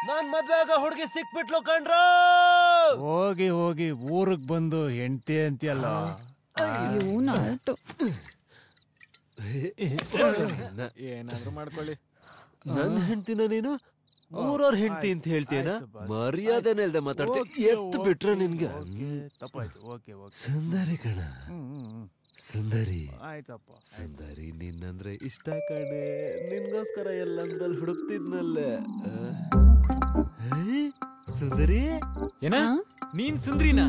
ನಾನ್ ಮದ್ವೆ ಆಗ ಹುಡುಗಿ ಸಿಕ್ಬಿಟ್ಲು ಕಣ್ರೋ. ಹೋಗಿ ಹೋಗಿ ಊರಿಗೆ ಬಂದು ಹೆಂಡತಿ ಅಂತೀಯಲ್ಲ. ಏನಾದ್ರು ಮಾಡ್ಕೊಳ್ಳಿ. ನನ್ ಹೆಂಡ್ತಿನ ನೀನು ಊರವ್ರ ಹೆಂಡ್ತಿ ಅಂತ ಹೇಳ್ತೀಯನ? ಮರ್ಯಾದೆನೇ ಇಲ್ದೆ ಮಾತಾಡ್ತೀಯ. ಎತ್ತು ಬಿಟ್ರೆ ನಿನ್ಗೆ ತಪ್ಪಾಯ್ತು. ಓಕೆ ಸುಂದರಿ ಕಣ, ಸುಂದರಿ. ಆಯ್ತಪ್ಪ. ಸುಂದರಿ ನಿನ್ನಂದ್ರೆ ಇಷ್ಟ ಕಣೆ. ನಿನ್ಗೋಸ್ಕರ ಎಲ್ಲಂದ್ರಲ್ಲಿ ಹುಡುಕ್ತಿದ್ನಲ್ಲೇ. ಸುಂದರಿ ಏನ ನೀನ್ ಸುಂದ್ರಿನಾ?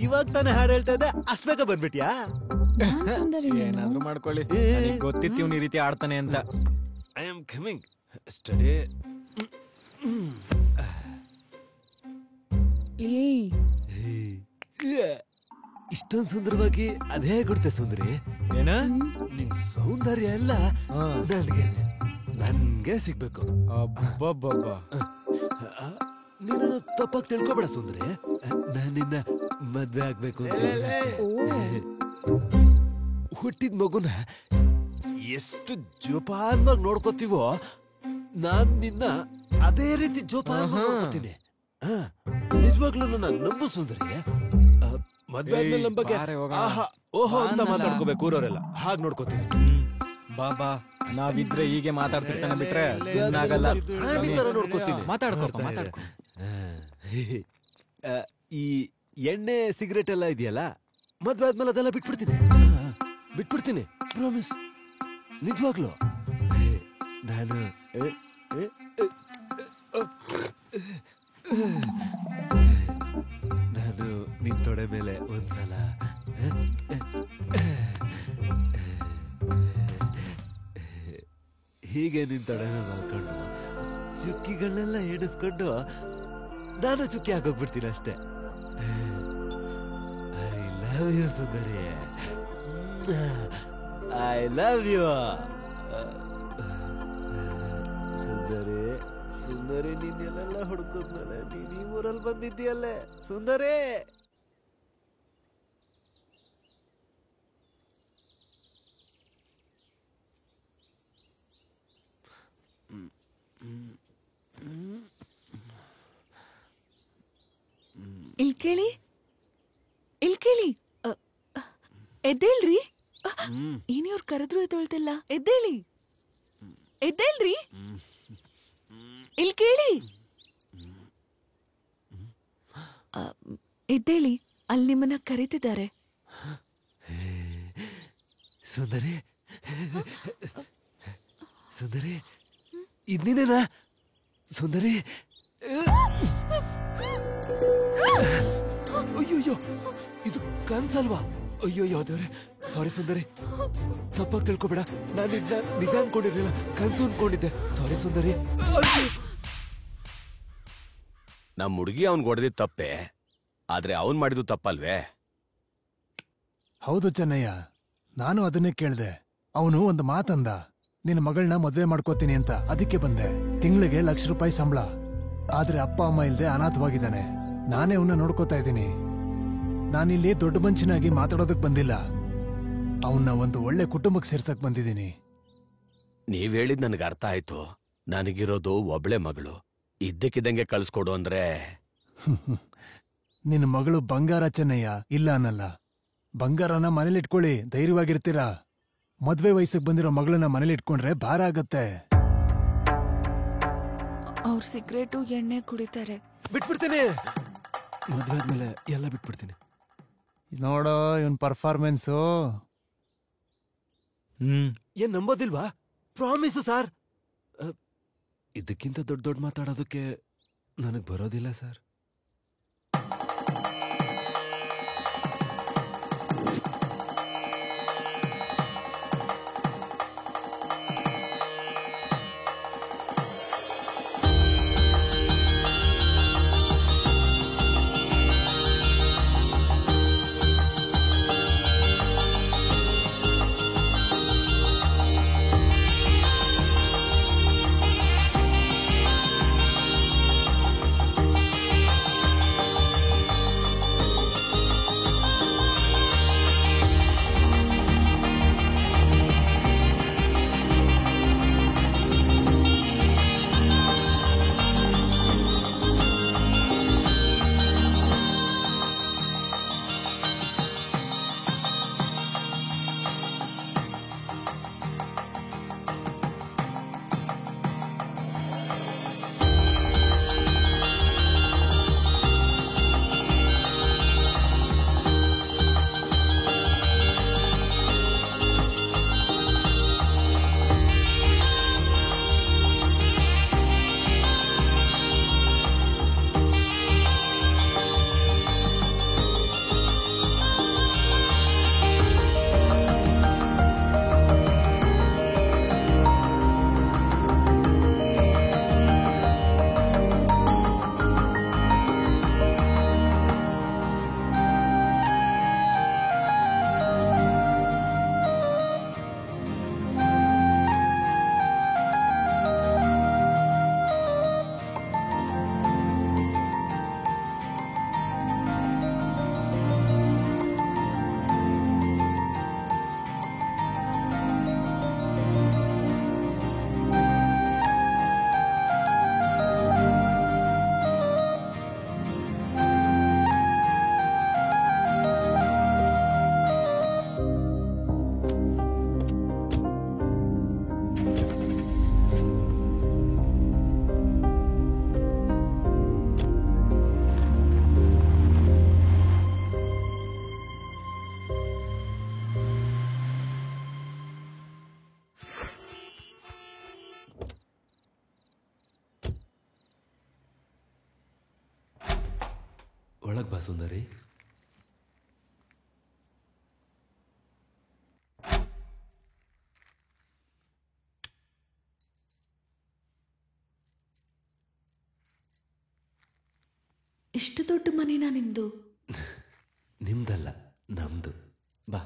ಇವಾಗ ತಾನೇ ಹಾಡು ಹೇಳ್ತಾ ಇದ್ದೆ, ಅಷ್ಟ್ ಬೇಗ ಬಂದ್ಬಿಟ್ಯಾ? ಏನಾದ್ರು ಮಾಡ್ಕೊಳ್ಳಿ. ಗೊತ್ತಿತ್ತು ಇವ್ನ ಈ ರೀತಿ ಆಡ್ತಾನೆ ಅಂತ. I am coming. ಸ್ಟಡಿ. ಇಷ್ಟೊಂದು ಸುಂದರವಾಗಿ ಅದೇ ಗುಡ್ತೆ ಸುಂದರಿ. ಏನ ನಿನ್ ಸೌಂದರ್ಯ ಎಲ್ಲ ನನ್ಗೆ ಸಿಗ್ಬೇಕು. ನೀನು ತಪ್ಪಾಗಿ ತಿಳ್ಕೊಬೇಡ ಸುಂದರಿ. ನಾನ್ ನಿನ್ನ ಮದ್ವೆ ಆಗ್ಬೇಕು ಅಂತ ಹುಟ್ಟಿದ ಮಗುನ ಎಷ್ಟು ಜೋಪಾನವಾಗಿ ನೋಡ್ಕೋತೀವೋ ನಾನ್ ನಿನ್ನ ಅದೇ ರೀತಿ ಜೋಪಾನ ನೋಡ್ಕೋತೀನಿ. ನಿಜವಾಗ್ಲೂ ನಾನು ನಂಬು ಸುಂದರಿ. ಮದ್ವೆ ಆದ್ಮೇಲೆ ನಮ್ಮ ಬಗ್ಗೆ ಓಹೋ ಅಂತ ಮಾತಾಡ್ಕೋಬೇಕು ಊರವರೆಲ್ಲ. ಹಾಗೆ ನೋಡ್ಕೋತೀನಿ. ಬಾಬಾ ನಾವಿದ್ರೆ ಹೀಗೆ ಮಾತಾಡ್ತಿರ್ತಾನೆ ಬಿಟ್ರೆ ಆಗಲ್ಲ. ನೋಡ್ಕೋತೀನಿ. ಮಾತಾಡ್ಕೋ. ಈ ಎಣ್ಣೆ ಸಿಗರೇಟ್ ಎಲ್ಲ ಇದೆಯಲ್ಲ, ಮದ್ವೆ ಆದ್ಮೇಲೆ ಅದೆಲ್ಲ ಬಿಟ್ಬಿಡ್ತೀನಿ. ಪ್ರಾಮಿಸ್. ನಿಜವಾಗ್ಲು ನಾನು ನಿನ್ ತೊಡೆ ಮೇಲೆ ಒಂದ್ಸಲ ಹೀಗೆ ನಿನ್ ತೊಡೆ ಮೇಲೆ ಮಲ್ಕೊಂಡು ಚುಕ್ಕಿಗಳನ್ನೆಲ್ಲ ಎಣಿಸ್ಕೊಂಡು ನಾನು ಚುಕ್ಕಿ ಹಾಕೋಗ್ಬಿಡ್ತೀನಿ ಅಷ್ಟೇ. ಐ ಲವ್ ಯು ಸುಂದರಿ. ಐ ಲವ್ ಯು ಸುಂದರಿ. ಸುಂದರಿ ನೀನೆಲ್ಲ ಹುಡುಕೋದ್ನಲ್ಲ, ನೀನ್ ಈ ಊರಲ್ಲಿ ಬಂದಿದ್ದೀಯಲ್ಲೇ ಸುಂದರಿ. ಇಲ್ಕೇಳಿ ಎದ್ದೇಳ್ರಿ. ಏನಿವ್ರು ಕರೆದ್ರು ಎದ್ದೊಳ್ತಿಲ್ಲ. ಎದ್ದೇಳಿ ಇಲ್ಕೇಳಿ. ಎದ್ದೇಳಿ, ಅಲ್ಲಿ ನಿಮ್ಮನ್ನ ಕರೀತಿದ್ದಾರೆ. ಸುಂದರಿ ಇದ್ನೇನಾ ಸುಂದರಿ? ಅಯ್ಯೋಯ್ಯೋ, ಇದು ಕನ್ಸಲ್ವಾ? ಅಯ್ಯೋಯ್ಯೋ ದೇವ್ರೆ, ಸಾರಿ ಸುಂದರಿ. ತಪ್ಪಾಗಿ ತಿಳ್ಕೊಬೇಡ. ನಾನು ನಿಜ ಅನ್ಕೊಂಡಿರ್ಲಿಲ್ಲ, ಕನ್ಸು ಅನ್ಕೊಂಡಿದ್ದೆ. ಸಾರಿ ಸುಂದರಿ. ನಮ್ಮ ಹುಡುಗಿ ಅವ್ನ್ ಹೊಡೆದಿದ್ ತಪ್ಪೆ, ಆದ್ರೆ ಅವನ್ ಮಾಡಿದ್ದು ತಪ್ಪಲ್ವೇ? ಹೌದು ಚೆನ್ನಯ್ಯ, ನಾನು ಅದನ್ನೇ ಕೇಳ್ದೆ. ಅವನು ಒಂದು ಮಾತಂದ, ನಿನ್ನ ಮಗಳನ್ನ ಮದ್ವೆ ಮಾಡ್ಕೋತೀನಿ ಅಂತ. ಅದಕ್ಕೆ ಬಂದೆ. ತಿಂಗಳಿಗೆ ₹1,00,000 ಸಂಬಳ. ಆದ್ರೆ ಅಪ್ಪ ಅಮ್ಮ ಇಲ್ದೆ ಅನಾಥವಾಗಿದ್ದಾನೆ. ನಾನೇ ಅವನ್ನ ನೋಡ್ಕೋತಾ ಇದ್ದೀನಿ. ನಾನಿಲ್ಲಿ ದೊಡ್ಡ ಮನುಷ್ಯನಾಗಿ ಮಾತಾಡೋದಕ್ ಬಂದಿಲ್ಲ. ಅವನ್ನ ಒಂದು ಒಳ್ಳೆ ಕುಟುಂಬಕ್ಕೆ ಸೇರ್ಸಕ್ ಬಂದಿದ್ದೀನಿ. ನೀವ್ ಹೇಳಿದ್ ನನಗೆ ಅರ್ಥ ಆಯ್ತು. ನನಗಿರೋದು ಒಬ್ಳೆ ಮಗಳು. ಇದ್ದಕ್ಕಿದ್ದಂಗೆ ಕಳ್ಸ್ಕೊಡು ಅಂದ್ರೆ ನಿನ್ನ ಮಗಳು ಬಂಗಾರ ಚೆನ್ನಯ್ಯ, ಇಲ್ಲ ಅನ್ನಲ್ಲ. ಬಂಗಾರನ ಮನೇಲಿಟ್ಕೊಳ್ಳಿ, ಧೈರ್ಯವಾಗಿರ್ತೀರಾ. ಮದ್ವೆ ವಯಸ್ಸಿಗೆ ಬಂದಿರೋ ಮಗಳನ್ನ ಮನೇಲಿಟ್ಕೊಂಡ್ರೆ ಭಾರ ಆಗತ್ತೆ. ಅವ್ರ ಸಿಗರೇಟು ಎಣ್ಣೆ ಕುಡಿತಾರೆ. ಬಿಟ್ಬಿಡ್ತೀನಿ. ಮದ್ವೆ ಆದ್ಮೇಲೆ ಎಲ್ಲ ಬಿಟ್ಬಿಡ್ತೀನಿ. ನೋಡೋ ಇವನ್ ಪರ್ಫಾರ್ಮೆನ್ಸು. ಏನ್ ನಂಬೋದಿಲ್ವಾ? ಪ್ರಾಮಿಸು ಸಾರ್. ಇದಕ್ಕಿಂತ ದೊಡ್ಡ ಮಾತಾಡೋದಕ್ಕೆ ನನಗ್ ಬರೋದಿಲ್ಲ ಸರ್. ಒಳಗ್ ಬಾ ಸುಂದರಿ. ಇಷ್ಟು ದೊಡ್ಡ ಮನೆನಾ ನಿಮ್ದು? ನಿಮ್ದಲ್ಲ, ನಮ್ದು. ಬಾ.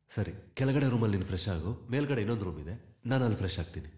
ಸರಿ, ಕೆಳಗಡೆ ರೂಮಲ್ಲಿ ನೀನು ಫ್ರೆಶ್ ಆಗು. ಮೇಲ್ಗಡೆ ಇನ್ನೊಂದು ರೂಮ್ ಇದೆ, ನಾನು ಅಲ್ಲಿ ಫ್ರೆಶ್ ಆಗ್ತೀನಿ.